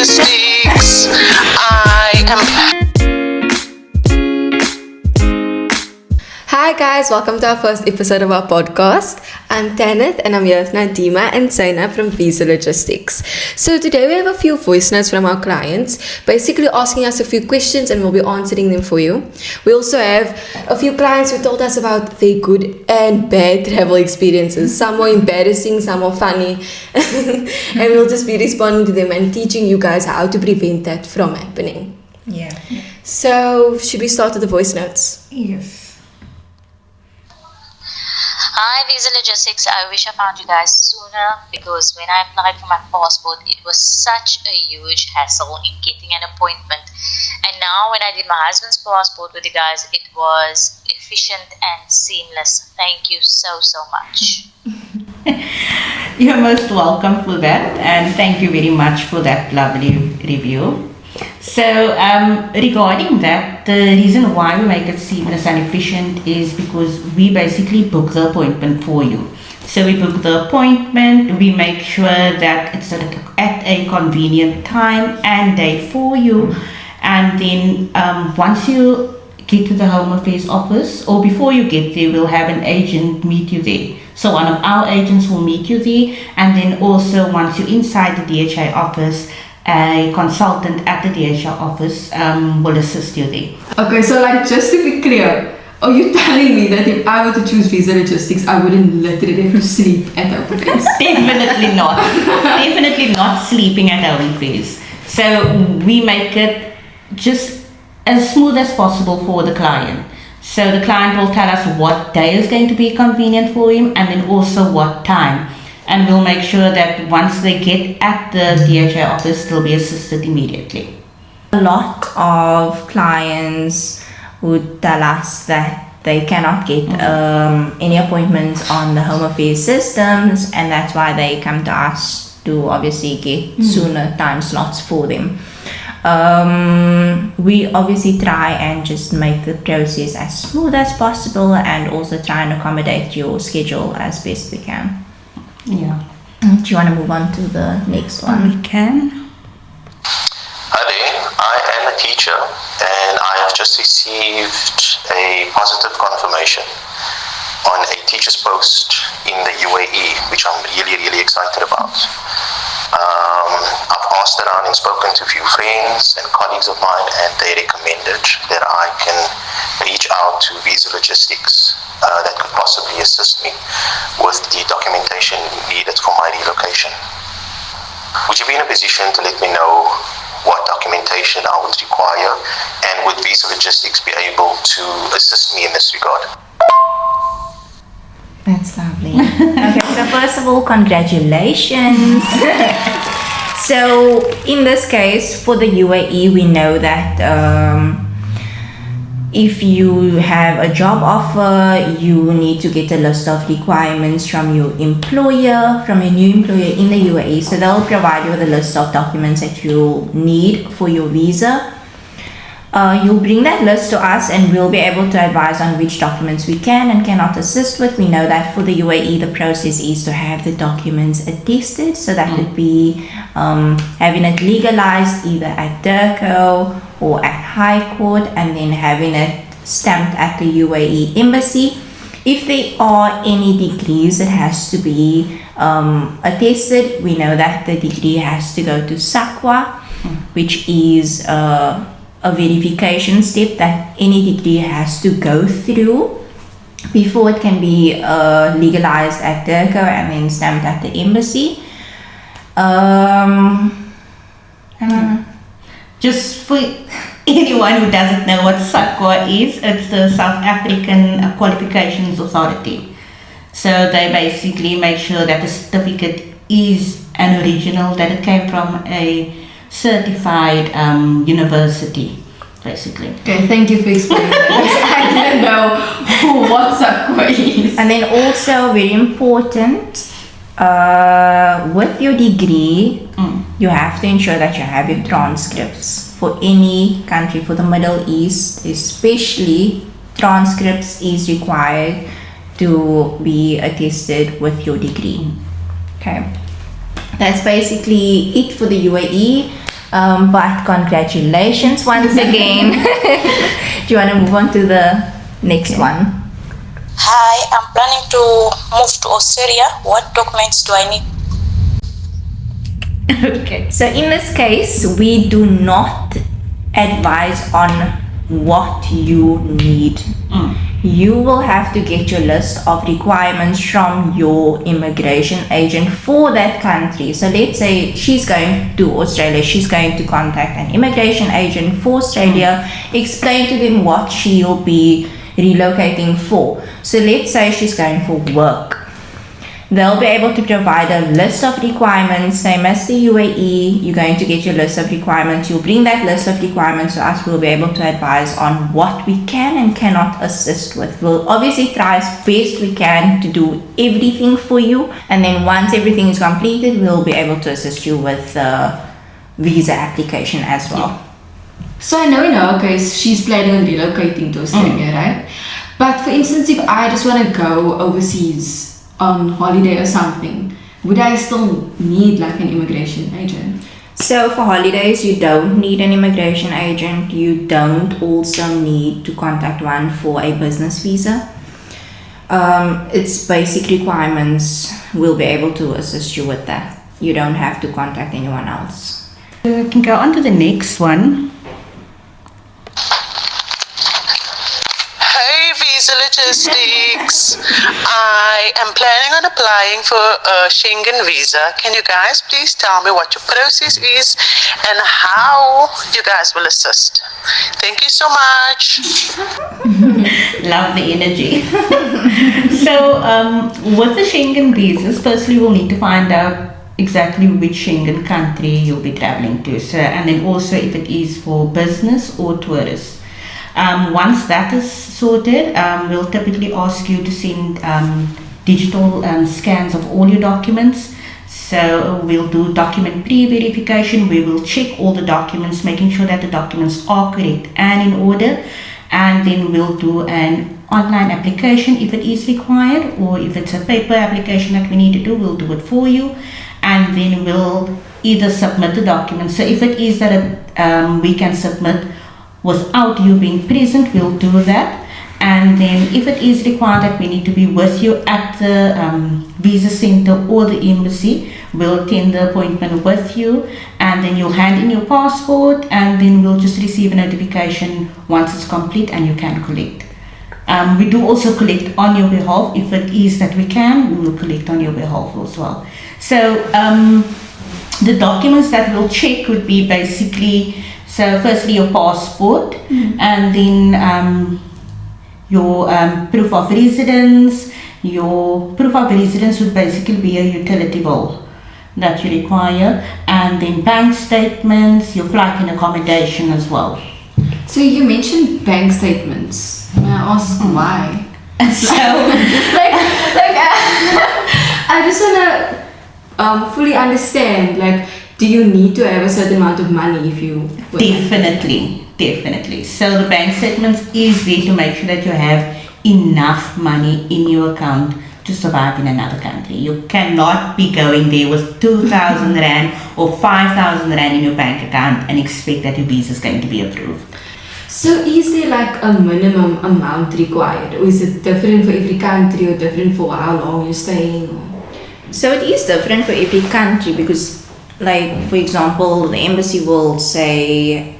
Logistics. I am. Hi guys, welcome to our first episode of our podcast. I'm Tanith and I'm here with Nadima and Zaina from Visa Logistics. So today we have a few voice notes from our clients, basically asking us a few questions and we'll be answering them for you. We also have a few clients who told us about their good and bad travel experiences. Some were embarrassing, some were funny. And we'll just be responding to them and teaching you guys how to prevent that from happening. Yeah. So should we start with the voice notes? Yes. Hi Visa Logistics, I wish I found you guys sooner because when I applied for my passport it was such a huge hassle in getting an appointment, and now when I did my husband's passport with you guys it was efficient and seamless. Thank you so much. You're most welcome for that, and thank you very much for that lovely review. So regarding that, the reason why we make it seamless and efficient is because we basically book the appointment for you. So we book the appointment, we make sure that it's at a convenient time and day for you, and then once you get to the Home Affairs office, or before you get there, we'll have an agent meet you there. So one of our agents will meet you there, and then also once you're inside the DHA office, a consultant at the DHL office will assist you there. Okay, so just to be clear, are you telling me that if I were to choose Visa Logistics, I wouldn't literally have to sleep at Home Affairs? Definitely not. Definitely not sleeping at Home Affairs. So we make it just as smooth as possible for the client. So the client will tell us what day is going to be convenient for him and then also what time. And we'll make sure that once they get at the DHA office, they'll be assisted immediately. A lot of clients would tell us that they cannot get any appointments on the Home Affairs systems, and that's why they come to us to obviously get sooner time slots for them. We obviously try and just make the process as smooth as possible and also try and accommodate your schedule as best we can. Yeah. Do you want to move on to the next one? We can. Hi there, I am a teacher and I have just received a positive confirmation on a teacher's post in the UAE, which I'm really excited about. I've asked around and spoken to a few friends and colleagues of mine, and they recommended that I can reach out to Visa Logistics that could possibly assist me with the documentation needed for my relocation. Would you be in a position to let me know what documentation I would require, and would Visa Logistics be able to assist me in this regard? That's lovely. Okay, so first of all, congratulations. So in this case, for the UAE, we know that if you have a job offer, you need to get a list of requirements from your employer, from your new employer in the UAE. So they'll provide you with a list of documents that you need for your visa. You'll bring that list to us and we'll be able to advise on which documents we can and cannot assist with. We know that for the UAE, the process is to have the documents attested. So that would be having it legalized either at DIRCO or at High Court, and then having it stamped at the UAE embassy. If there are any degrees, it has to be attested. We know that the degree has to go to SAQA, which is a verification step that any degree has to go through before it can be legalized at DIRCO and then stamped at the embassy. Just for anyone who doesn't know what SAQA is, it's the South African Qualifications Authority. So they basically make sure that the certificate is an original, that it came from a certified university, basically. Okay, thank you for explaining that. I didn't know what SAQA is. And then also very important, with your degree, you have to ensure that you have your transcripts. For any country, for the Middle East especially, transcripts is required to be attested with your degree. Okay, that's basically it for the UAE. But congratulations once again. Do you want to move on to the next one? Hi, I'm planning to move to Australia. What documents do I need? Okay. So in this case, we do not advise on what you need. You will have to get your list of requirements from your immigration agent for that country. So let's say she's going to Australia, she's going to contact an immigration agent for Australia, explain to them what she'll be relocating for. So let's say she's going for work. They'll be able to provide a list of requirements, same as the UAE. You're going to get your list of requirements. You'll bring that list of requirements to us. We'll be able to advise on what we can and cannot assist with. We'll obviously try as best we can to do everything for you. And then once everything is completed, we'll be able to assist you with the visa application as well. So I know in her case, she's planning on relocating to Australia, right? But for instance, if I just want to go overseas on holiday or something, would I still need like an immigration agent? So for holidays, you don't need an immigration agent. You don't also need to contact one for a business visa. It's basic requirements. We'll be able to assist you with that. You don't have to contact anyone else. We can go on to the next one. Hey, Visa Logistics. I am planning on applying for a Schengen visa. Can you guys please tell me what your process is and how you guys will assist? Thank you so much. Love the energy. So, with the Schengen visas, firstly, we'll need to find out exactly which Schengen country you'll be traveling to. So, and then also if it is for business or tourists. Once that is sorted, we'll typically ask you to send digital scans of all your documents. So we'll do document pre-verification. We will check all the documents, making sure that the documents are correct and in order. And then we'll do an online application if it is required, or if it's a paper application that we need to do, we'll do it for you. And then we'll either submit the documents. So if it is that we can submit without you being present, we'll do that. And then if it is required that we need to be with you at the visa center or the embassy, we'll attend the appointment with you, and then you'll hand in your passport, and then we'll just receive a notification once it's complete and you can collect. We do also collect on your behalf. If it is that we can, we will collect on your behalf as well. So the documents that we'll check would be basically, so firstly your passport, and then your proof of residence. Your proof of residence would basically be a utility bill that you require, and then bank statements, your flight and accommodation as well. So you mentioned bank statements. May I ask why? So I just want to fully understand, like, do you need to have a certain amount of money if you... Definitely. So the bank statements is there to make sure that you have enough money in your account to survive in another country. You cannot be going there with 2,000 Rand or 5,000 Rand in your bank account and expect that your visa is going to be approved. So is there like a minimum amount required, or is it different for every country, or different for how long you're staying? So it is different for every country, because, like, for example, the embassy will say,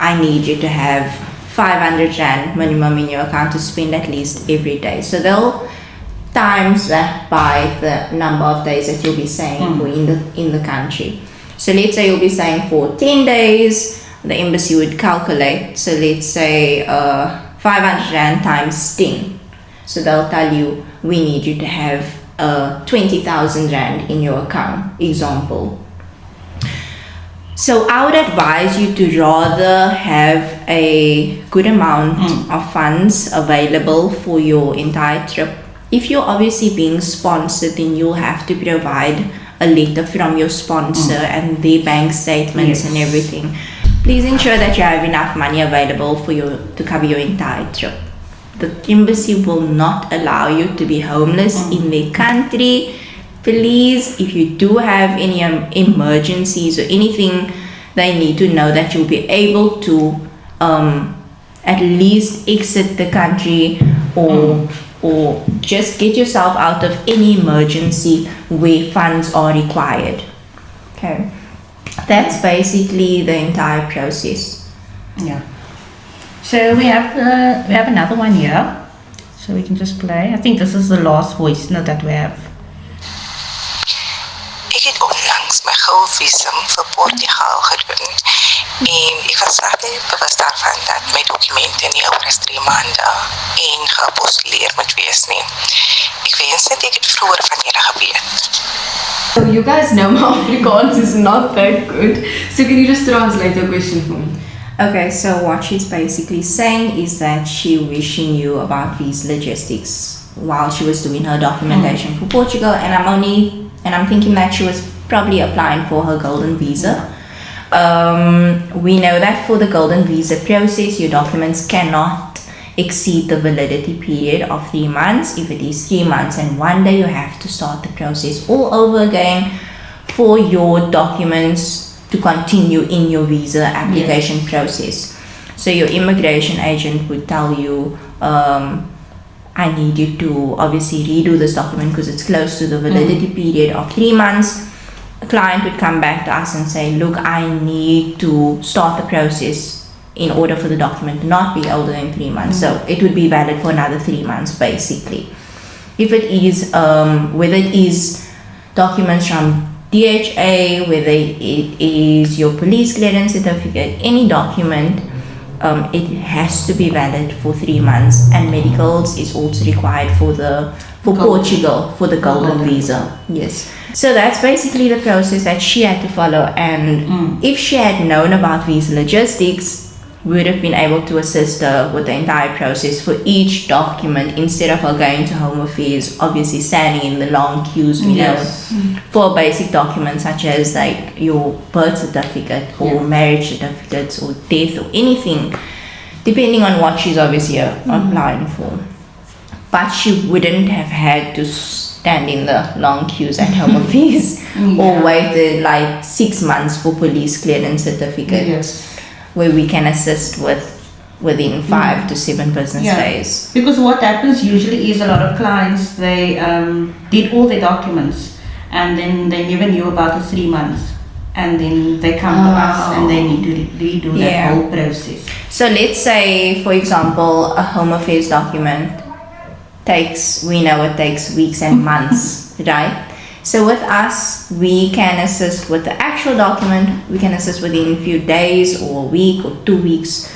I need you to have 500 Rand minimum in your account to spend at least every day. So they'll times that by the number of days that you'll be staying for in the country. So let's say you'll be staying for 10 days, the embassy would calculate. So let's say 500 Rand times 10. So they'll tell you, we need you to have 20,000 Rand in your account, example. So I would advise you to rather have a good amount of funds available for your entire trip. If you're obviously being sponsored, then you'll have to provide a letter from your sponsor and their bank statements and everything. Please ensure that you have enough money available for you to cover your entire trip. The embassy will not allow you to be homeless in their country. Please, if you do have any emergencies or anything they need to know that you'll be able to at least exit the country or just get yourself out of any emergency where funds are required. Okay, that's basically the entire process. Yeah. So we have another one here. So we can just play. I think this is the last voice note that we have. Ek het onlangs my goudvisum vir Portugal gedoen en ek was regtig bewus daarvan dat my dokumente nie oor as 3 maande en geapostuleer moet wees nie. Ek wens net ek het vroeër van julle geweet. So you guys know my Afrikaans is not that good. So can you just translate the question for me? Okay, so what she's basically saying is that she wishing you about visa logistics while she was doing her documentation for Portugal, and I'm thinking that she was probably applying for her golden visa. We know that for the golden visa process, your documents cannot exceed the validity period of 3 months. If it is 3 months and 1 day, you have to start the process all over again for your documents to continue in your visa application process. So your immigration agent would tell you, I need you to obviously redo this document because it's close to the validity period of 3 months. A client would come back to us and say, look, I need to start the process in order for the document to not be older than 3 months. So it would be valid for another 3 months basically. If it is, whether it is documents from DHA, whether it is your police clearance certificate, any document, it has to be valid for 3 months, and medicals is also required for Portugal for the golden visa. Yes. So that's basically the process that she had to follow, and if she had known about visa logistics, we would have been able to assist her with the entire process for each document instead of her going to Home Affairs, obviously standing in the long queues, we know, for basic documents such as like your birth certificate or marriage certificates or death or anything, depending on what she's obviously applying for. But she wouldn't have had to stand in the long queues at Home Affairs or waited like 6 months for police clearance certificate. Where we can assist within 5 to 7 business days. Because what happens usually is a lot of clients, they did all their documents and then they never knew about the 3 months, and then they come to us and they need to redo that whole process. So let's say, for example, a Home Affairs document we know it takes weeks and months, right? So with us, we can assist with the actual document. We can assist within a few days or a week or 2 weeks.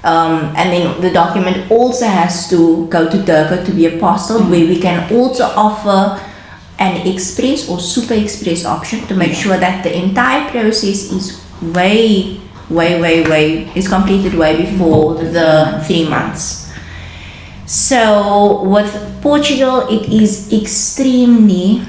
And then the document also has to go to Turkey to be apostilled, where we can also offer an express or super express option to make sure that the entire process is is completed way before the 3 months. So with Portugal, it is extremely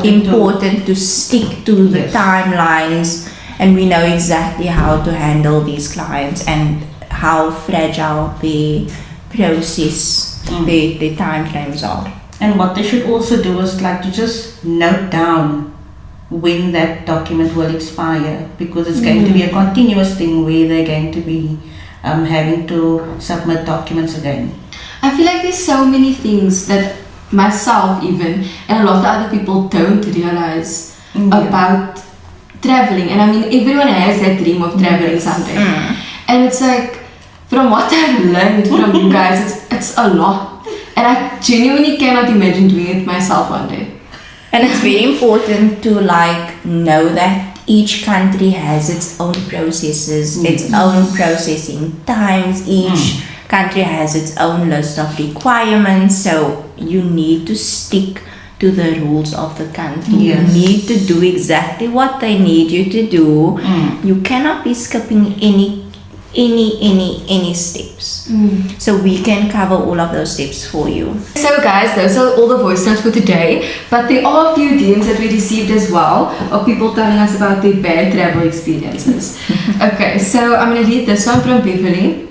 important to stick to the timelines, and we know exactly how to handle these clients and how fragile the process, the time frames are. And what they should also do is like to just note down when that document will expire, because it's going to be a continuous thing where they're going to be having to submit documents again. I feel like there's so many things that myself even and a lot of other people don't realize about traveling. And I mean, everyone has that dream of traveling someday. And it's like, from what I've learned from you guys, it's a lot. And I genuinely cannot imagine doing it myself one day. And it's very important to like know that each country has its own processes, its own processing times. Each country has its own list of requirements, so you need to stick to the rules of the country. You need to do exactly what they need you to do. You cannot be skipping any steps. So we can cover all of those steps for you. So guys, those are all the voice notes for today, but there are a few DMs that we received as well of people telling us about their bad travel experiences. Okay, so I'm going to read this one from Beverly.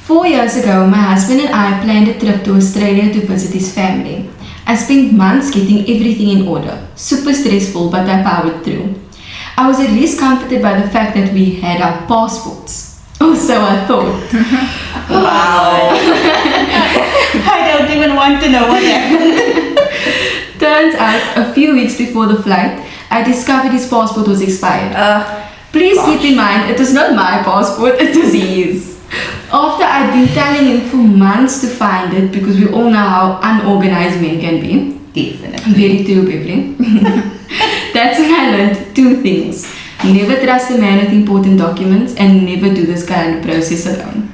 4 years ago, my husband and I planned a trip to Australia to visit his family. I spent months getting everything in order. Super stressful, but I powered through. I was at least comforted by the fact that we had our passports. Or so I thought. Wow. I don't even want to know what happened. Turns out, a few weeks before the flight, I discovered his passport was expired. Please keep in mind, it was not my passport, it was his. After I'd been telling him for months to find it, because we all know how unorganized men can be. Definitely. Very true, Beverly. That's when I learned two things. Never trust a man with important documents and never do this kind of process alone.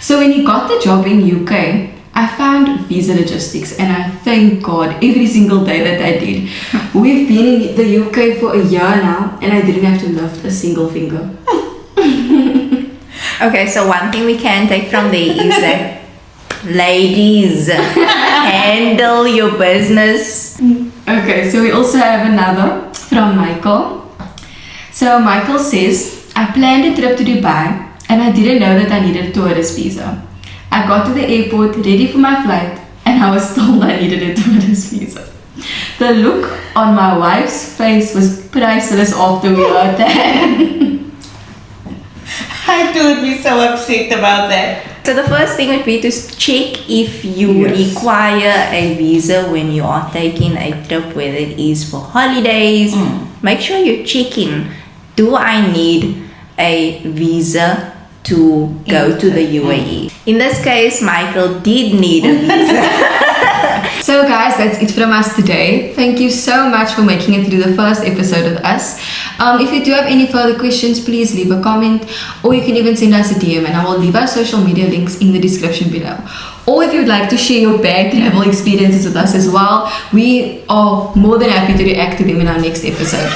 So when he got the job in UK, I found visa logistics and I thank God every single day that I did. We've been in the UK for a year now and I didn't have to lift a single finger. Okay, so one thing we can take from there is that ladies, handle your business. Okay, so we also have another from Michael. So Michael says, I planned a trip to Dubai and I didn't know that I needed a tourist visa. I got to the airport ready for my flight and I was told I needed a tourist visa. The look on my wife's face was priceless after we heard that. I too would be so upset about that. So the first thing would be to check if you require a visa when you are taking a trip, whether it is for holidays. Make sure you're checking, do I need a visa to go to the UAE? In this case, Michael did need a visa. So guys, that's it from us today. Thank you so much for making it through the first episode with us. If you do have any further questions, please leave a comment or you can even send us a DM and I will leave our social media links in the description below. Or if you'd like to share your bag travel experiences with us as well, we are more than happy to react to them in our next episode.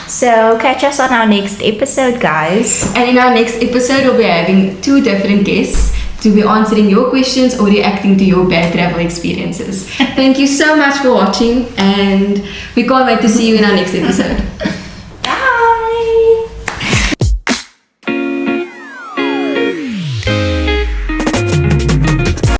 So catch us on our next episode, guys. And in our next episode, we'll be having two different guests to be answering your questions or reacting to your bad travel experiences. Thank you so much for watching and we can't wait to see you in our next episode.